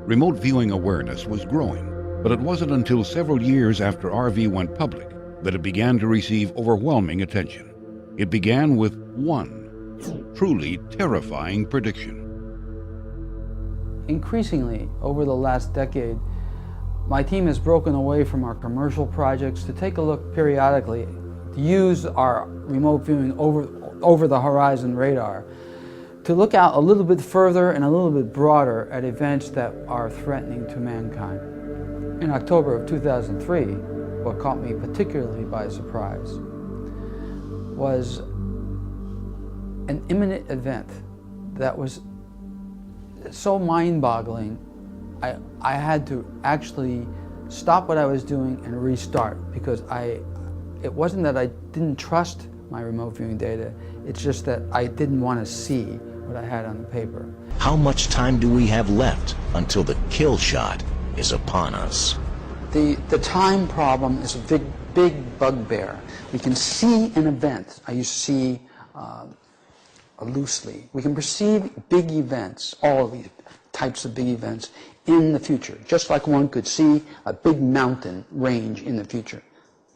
Remote viewing awareness was growing, but it wasn't until several years after RV went public that it began to receive overwhelming attention. It began with one truly terrifying prediction. Increasingly, over the last decade, my team has broken away from our commercial projects to take a look periodically, to use our remote viewing over the horizon radar, to look out a little bit further and a little bit broader at events that are threatening to mankind. In October of 2003, what caught me particularly by surprise was an imminent event that was so mind-boggling, I had to actually stop what I was doing and restart, because it wasn't that I didn't trust my remote viewing data, it's just that I didn't want to see what I had on the paper. How much time do we have left until the kill shot is upon us? The time problem is a big bugbear. We can see an event. I use see loosely. We can perceive big events, all of these types of big events, in the future, just like one could see a big mountain range in the future.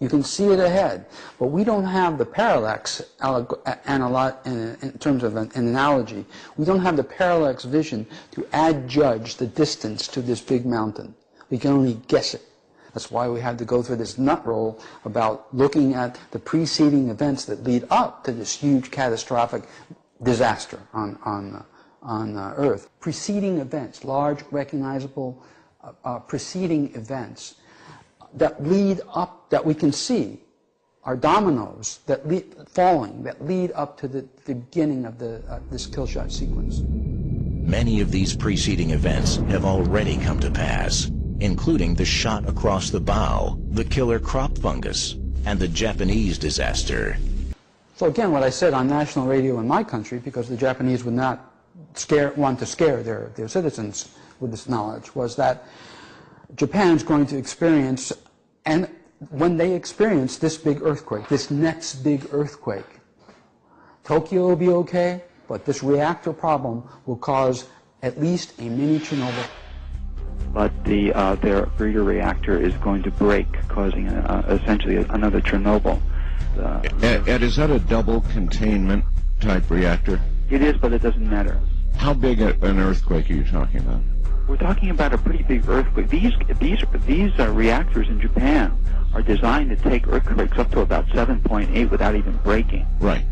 You can see it ahead, but we don't have the parallax, in terms of an analogy, we don't have the parallax vision to adjudge the distance to this big mountain. We can only guess it. That's why we had to go through this nut roll about looking at the preceding events that lead up to this huge catastrophic disaster on Earth. Preceding events, large, recognizable preceding events that lead up, that we can see, are dominoes that falling, that lead up to the beginning of this kill shot sequence. Many of these preceding events have already come to pass, including the shot across the bow, the killer crop fungus, and the Japanese disaster. So again, what I said on national radio in my country, because the Japanese would not want to scare their citizens with this knowledge, was that Japan's going to experience, and when they experience this big earthquake, this next big earthquake, Tokyo will be okay, but this reactor problem will cause at least a mini Chernobyl. But their breeder reactor is going to break, causing essentially another Chernobyl. Ed, is that a double containment type reactor? It is, but it doesn't matter. How big an earthquake are you talking about? We're talking about a pretty big earthquake. These reactors in Japan are designed to take earthquakes up to about 7.8 without even breaking. Right.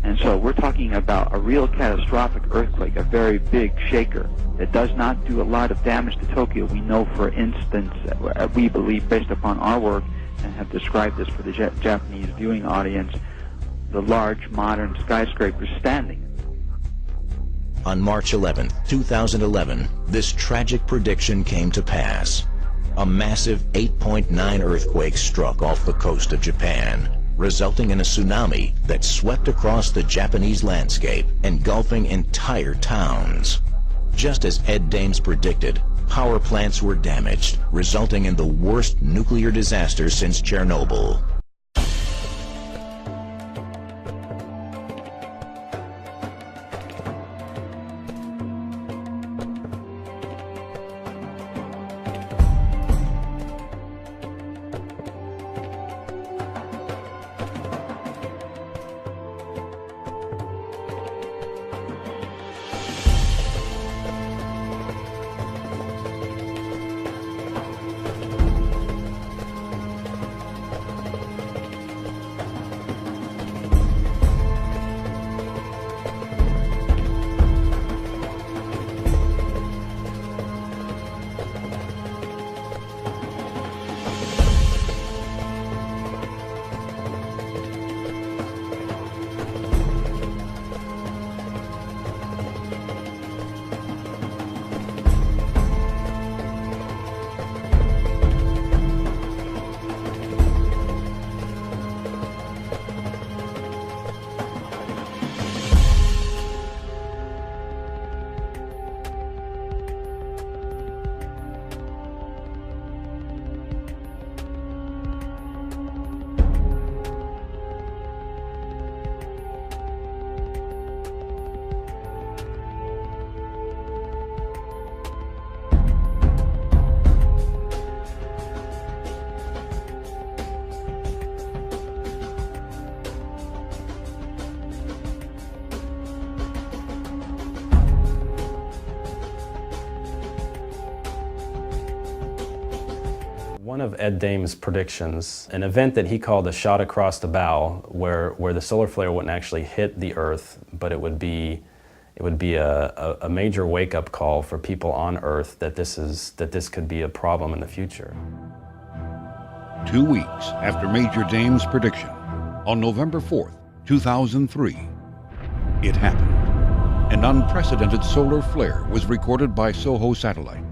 And so we're talking about a real catastrophic earthquake, a very big shaker that does not do a lot of damage to Tokyo. We know, for instance, we believe, based upon our work, and have described this for the Japanese viewing audience, the large modern skyscrapers standing. On March 11, 2011, this tragic prediction came to pass. A massive 8.9 earthquake struck off the coast of Japan, resulting in a tsunami that swept across the Japanese landscape, engulfing entire towns. Just as Ed Dames predicted, power plants were damaged, resulting in the worst nuclear disaster since Chernobyl. One of Ed Dame's predictions, an event that he called a shot across the bow, where the solar flare wouldn't actually hit the Earth, but it would be a major wake-up call for people on Earth that this could be a problem in the future. 2 weeks after Major Dame's prediction, on November 4th, 2003, it happened. An unprecedented solar flare was recorded by SOHO satellites.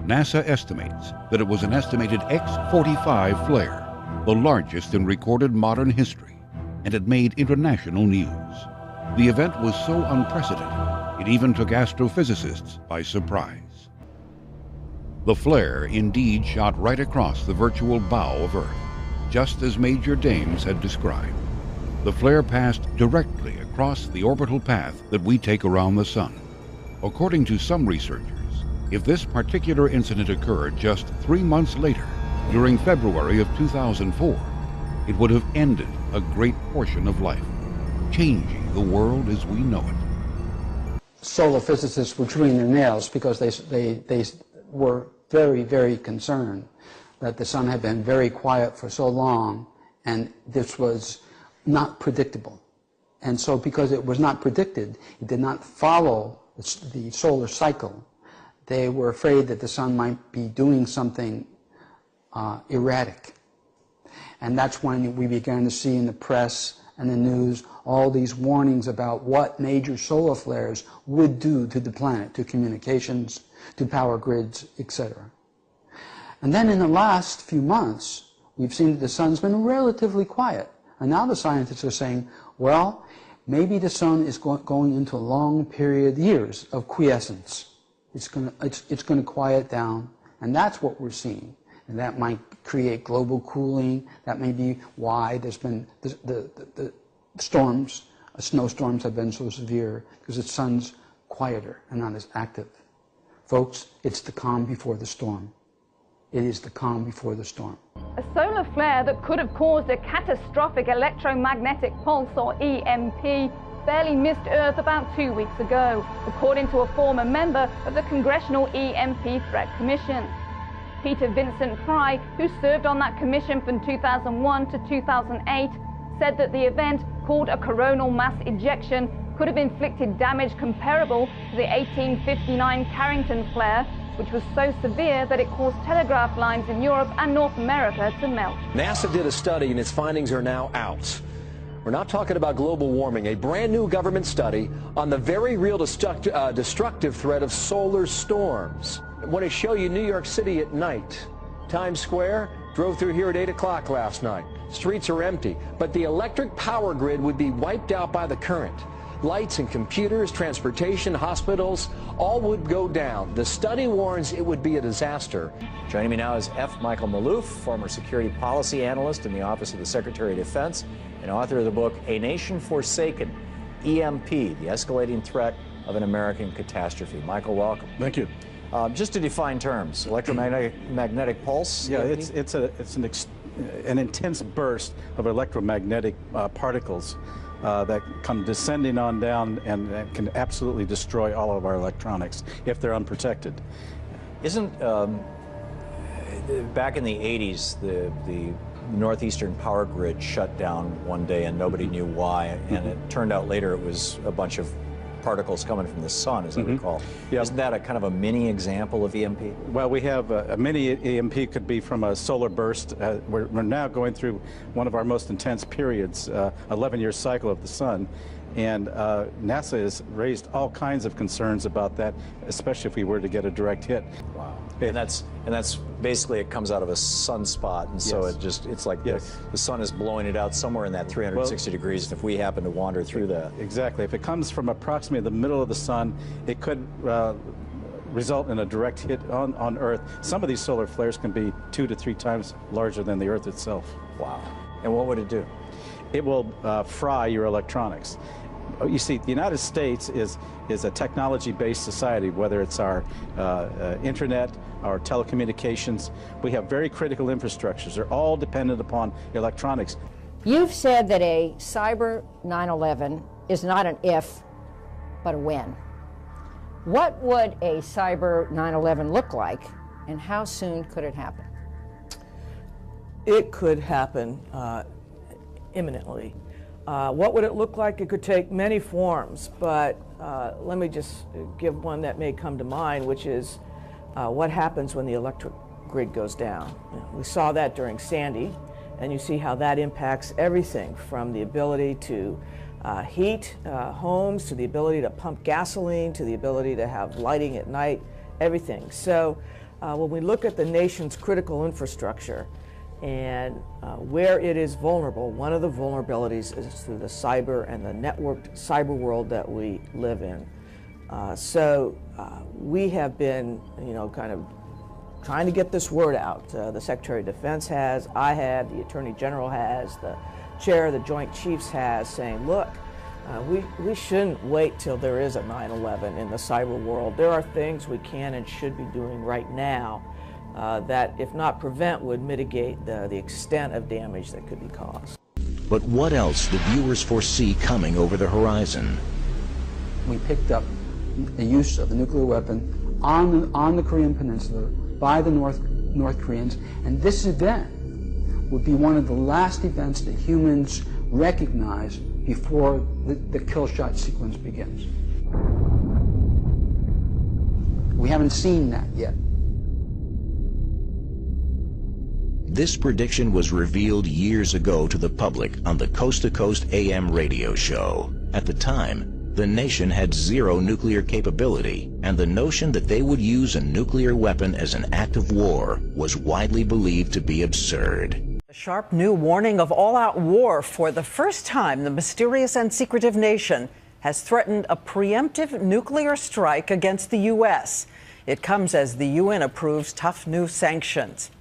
NASA estimates that it was an estimated X-45 flare, the largest in recorded modern history, and it made international news. The event was so unprecedented, it even took astrophysicists by surprise. The flare indeed shot right across the virtual bow of Earth, just as Major Dames had described. The flare passed directly across the orbital path that we take around the Sun. According to some researchers, if this particular incident occurred just 3 months later, during February of 2004, it would have ended a great portion of life, changing the world as we know it. Solar physicists were chewing their nails because they were very, very concerned that the Sun had been very quiet for so long, and this was not predictable. And so because it was not predicted, it did not follow the solar cycle, they were afraid that the Sun might be doing something erratic. And that's when we began to see in the press and the news all these warnings about what major solar flares would do to the planet, to communications, to power grids, etc. And then in the last few months, we've seen that the Sun's been relatively quiet. And now the scientists are saying, well, maybe the Sun is going into a long period, years of quiescence. It's going to quiet down, and that's what we're seeing. And that might create global cooling. That may be why there's been the storms, snowstorms have been so severe, because the Sun's quieter and not as active. Folks, it's the calm before the storm. It is the calm before the storm. A solar flare that could have caused a catastrophic electromagnetic pulse, or EMP, barely missed Earth about 2 weeks ago, according to a former member of the Congressional EMP Threat Commission. Peter Vincent Fry, who served on that commission from 2001 to 2008, said that the event, called a coronal mass ejection, could have inflicted damage comparable to the 1859 Carrington flare, which was so severe that it caused telegraph lines in Europe and North America to melt. NASA did a study and its findings are now out. We're not talking about global warming, a brand new government study on the very real destructive threat of solar storms. I want to show you New York City at night. Times Square, drove through here at 8 o'clock last night. Streets are empty, but the electric power grid would be wiped out by the current. Lights and computers, transportation, hospitals, all would go down. The study warns it would be a disaster. Joining me now is F. Michael Maloof, former security policy analyst in the Office of the Secretary of Defense and author of the book A Nation Forsaken, EMP, the Escalating Threat of an American Catastrophe. Michael, welcome. Thank you. Just to define terms, electromagnetic pulse? Yeah, it's an intense burst of electromagnetic particles that come descending on down and can absolutely destroy all of our electronics if they're unprotected. Isn't, back in the 80s, the northeastern power grid shut down one day and nobody knew why, and it turned out later it was a bunch of particles coming from the sun, as I recall. Yeah. Isn't that a kind of a mini example of EMP? Well, we have a mini EMP could be from a solar burst. We're now going through one of our most intense periods, 11-year cycle of the sun. And NASA has raised all kinds of concerns about that, especially if we were to get a direct hit. Wow. And that's basically, it comes out of a sunspot, and so it's like the sun is blowing it out somewhere in that 360 degrees if we happen to wander through that. Exactly. If it comes from approximately the middle of the sun, it could result in a direct hit on Earth. Some of these solar flares can be 2 to 3 times larger than the Earth itself. Wow. And what would it do? It will fry your electronics. You see, the United States is a technology-based society, whether it's our internet, our telecommunications. We have very critical infrastructures. They're all dependent upon electronics. You've said that a cyber 9/11 is not an if, but a when. What would a cyber 9/11 look like, and how soon could it happen? It could happen imminently. What would it look like? It could take many forms, but let me just give one that may come to mind, which is what happens when the electric grid goes down. We saw that during Sandy, and you see how that impacts everything from the ability to heat homes, to the ability to pump gasoline, to the ability to have lighting at night, everything. So when we look at the nation's critical infrastructure and where it is vulnerable, one of the vulnerabilities is through the cyber and the networked cyber world that we live in. So we have been, kind of trying to get this word out. The Secretary of Defense has, I have, the Attorney General has, the Chair of the Joint Chiefs has, saying, look, we shouldn't wait till there is a 9/11 in the cyber world. There are things we can and should be doing right now that, if not prevent, would mitigate the extent of damage that could be caused. But what else do viewers foresee coming over the horizon? We picked up the use of the nuclear weapon on the Korean Peninsula by the North Koreans, and this event would be one of the last events that humans recognize before the kill shot sequence begins. We haven't seen that yet. This prediction was revealed years ago to the public on the Coast to Coast AM radio show. At the time, the nation had zero nuclear capability, and the notion that they would use a nuclear weapon as an act of war was widely believed to be absurd. A sharp new warning of all-out war. For the first time, the mysterious and secretive nation has threatened a preemptive nuclear strike against the U.S. It comes as the UN approves tough new sanctions.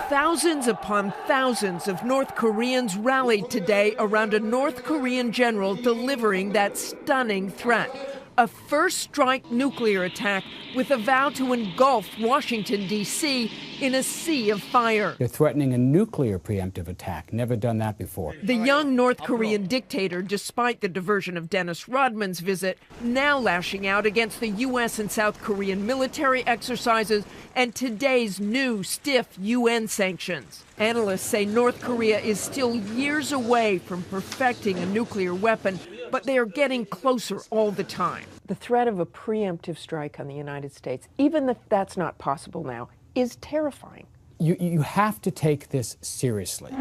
Thousands upon thousands of North Koreans rallied today around a North Korean general delivering that stunning threat. A first-strike nuclear attack with a vow to engulf Washington, D.C. in a sea of fire. They're threatening a nuclear preemptive attack. Never done that before. The young North Korean dictator, despite the diversion of Dennis Rodman's visit, now lashing out against the U.S. and South Korean military exercises and today's new stiff UN sanctions. Analysts say North Korea is still years away from perfecting a nuclear weapon, but they are getting closer all the time. The threat of a preemptive strike on the United States, even if that's not possible now, is terrifying. You have to take this seriously.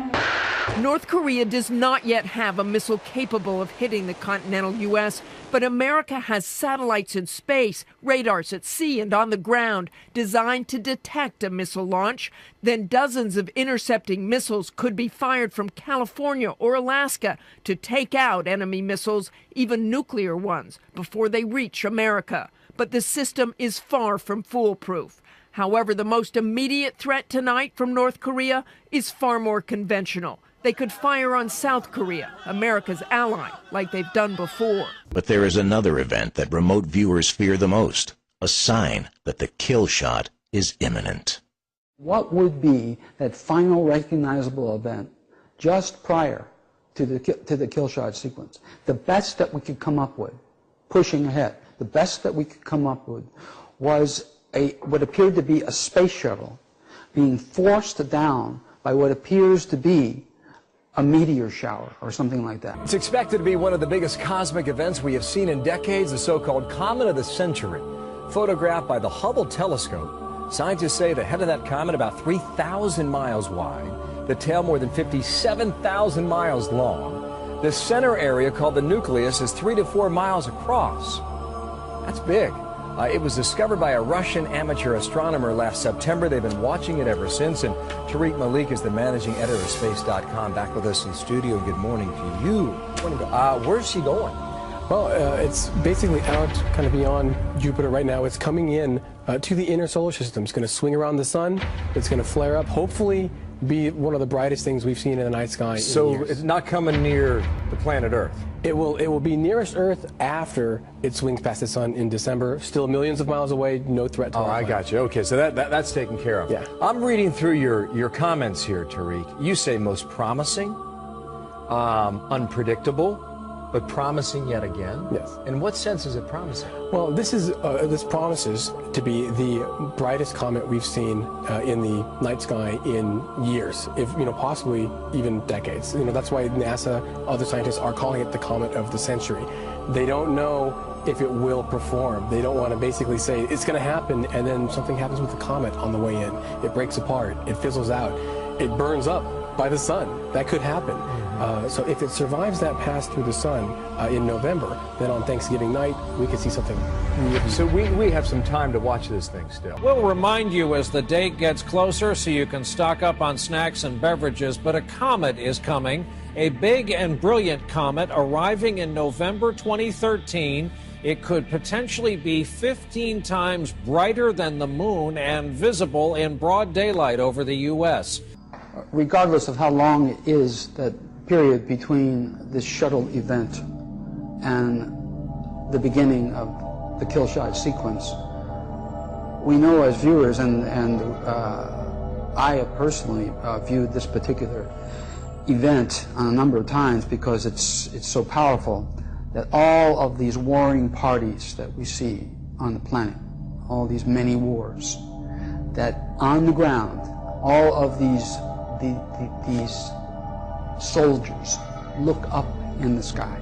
North Korea does not yet have a missile capable of hitting the continental U.S., but America has satellites in space, radars at sea and on the ground, designed to detect a missile launch. Then dozens of intercepting missiles could be fired from California or Alaska to take out enemy missiles, even nuclear ones, before they reach America. But the system is far from foolproof. However, the most immediate threat tonight from North Korea is far more conventional. They could fire on South Korea, America's ally, like they've done before. But there is another event that remote viewers fear the most, a sign that the kill shot is imminent. What would be that final recognizable event just prior to the kill shot sequence? The best that we could come up with, pushing ahead, the best that we could come up with was what appeared to be a space shuttle being forced down by what appears to be a meteor shower or something like that. It's expected to be one of the biggest cosmic events we have seen in decades, the so-called Comet of the Century. Photographed by the Hubble telescope, scientists say the head of that comet about 3,000 miles wide, the tail more than 57,000 miles long. The center area, called the nucleus, is 3 to 4 miles across. That's big. It was discovered by a Russian amateur astronomer last September. They've been watching it ever since. And Tariq Malik is the managing editor of Space.com, back with us in studio. Good morning to you. Where's she going? Well, it's basically out kind of beyond Jupiter right now. It's coming in to the inner solar system. It's going to swing around the sun. It's going to flare up, hopefully be one of the brightest things we've seen in the night sky. So it's not coming near the planet Earth? It will be nearest Earth after it swings past the sun in December. Still millions of miles away, no threat to our planet. I got you. Okay, so that's taken care of. Yeah. I'm reading through your comments here, Tariq. You say most promising, unpredictable, But promising yet again? Yes. In what sense is it promising? Well, this promises to be the brightest comet we've seen in the night sky in years, if possibly even decades. That's why NASA, other scientists are calling it the comet of the century. They don't know if it will perform. They don't want to basically say it's going to happen and then something happens with the comet on the way in. It breaks apart, it fizzles out, it burns up by the sun. That could happen. So if it survives that pass through the sun in November, then on Thanksgiving night, we could see something really... So we have some time to watch this thing still. We'll remind you as the date gets closer so you can stock up on snacks and beverages, but a comet is coming, a big and brilliant comet arriving in November 2013. It could potentially be 15 times brighter than the moon and visible in broad daylight over the U.S. Regardless of how long it is, that period between this shuttle event and the beginning of the kill shot sequence, we know as viewers, and I personally viewed this particular event on a number of times because it's so powerful, that all of these warring parties that we see on the planet, all these many wars, that on the ground, all of these soldiers look up in the sky.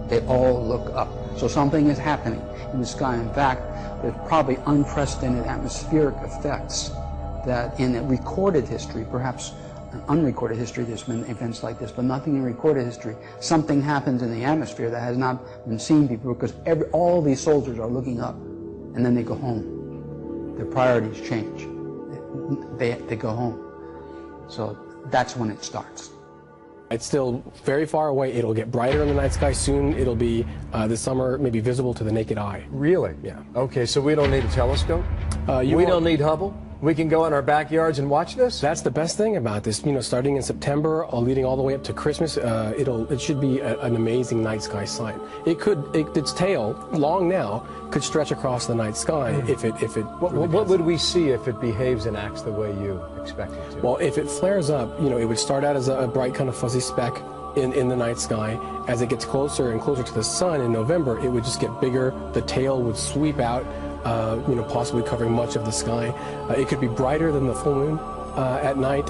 They all look up. So something is happening in the sky. In fact, there's probably unprecedented atmospheric effects that in recorded history, perhaps in unrecorded history, there's been events like this, but nothing in recorded history. Something happens in the atmosphere that has not been seen before, because all these soldiers are looking up, and then they go home. Their priorities change. They go home. So that's when it starts. It's still very far away. It'll get brighter in the night sky soon. It'll be this summer, maybe visible to the naked eye. Really? Yeah. Okay, so we don't need a telescope? We don't need Hubble? We can go in our backyards and watch this? That's the best thing about this. Starting in September, leading all the way up to Christmas, it should be an amazing night sky sight. Its tail, long now, could stretch across the night sky if it. What would we see if it behaves and acts the way you expect it to? Well, if it flares up, it would start out as a bright kind of fuzzy speck in the night sky. As it gets closer and closer to the sun in November, it would just get bigger. The tail would sweep out, possibly covering much of the sky. It could be brighter than the full moon at night,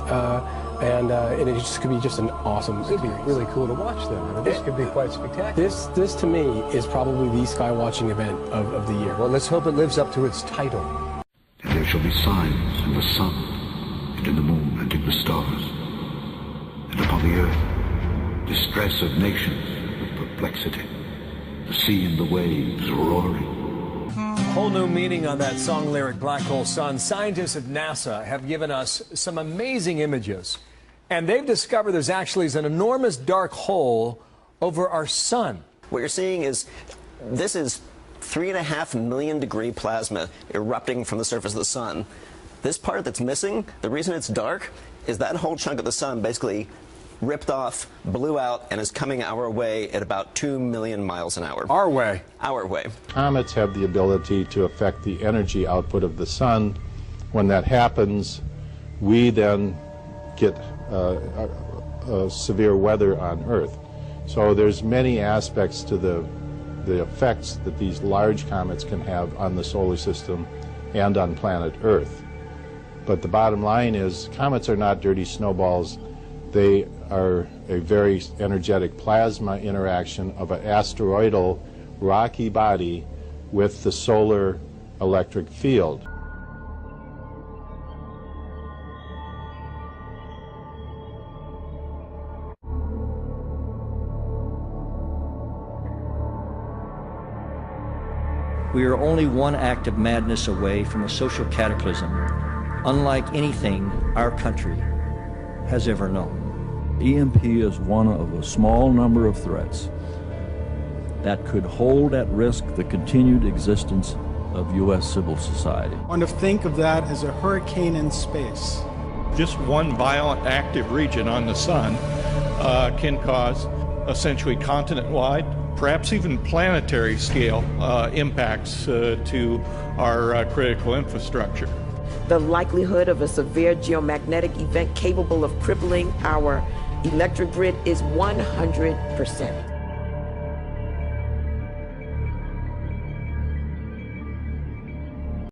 and it just could be just an awesome experience. It'd be really cool to watch then. I mean, this could be quite spectacular. This to me is probably the sky watching event of the year. Well, let's hope it lives up to its title. And there shall be signs in the sun, and in the moon, and in the stars, and upon the earth, distress of nations with perplexity, the sea and the waves roaring. Whole new meaning on that song lyric, Black Hole Sun. Scientists at NASA have given us some amazing images, and they've discovered there's actually an enormous dark hole over our sun. What you're seeing is, this is 3.5 million degree plasma erupting from the surface of the sun. This part that's missing, the reason it's dark, is that whole chunk of the sun basically ripped off, blew out, and is coming our way at about 2 million miles an hour. Our way? Our way. Comets have the ability to affect the energy output of the sun. When that happens, we then get severe weather on Earth. So there's many aspects to the effects that these large comets can have on the solar system and on planet Earth. But the bottom line is, comets are not dirty snowballs. They are a very energetic plasma interaction of an asteroidal rocky body with the solar electric field. We are only one act of madness away from a social cataclysm, unlike anything our country has ever known. EMP is one of a small number of threats that could hold at risk the continued existence of U.S. civil society. I want to think of that as a hurricane in space. Just one violent active region on the sun can cause essentially continent-wide, perhaps even planetary scale impacts to our critical infrastructure. The likelihood of a severe geomagnetic event capable of crippling our electric grid is 100%.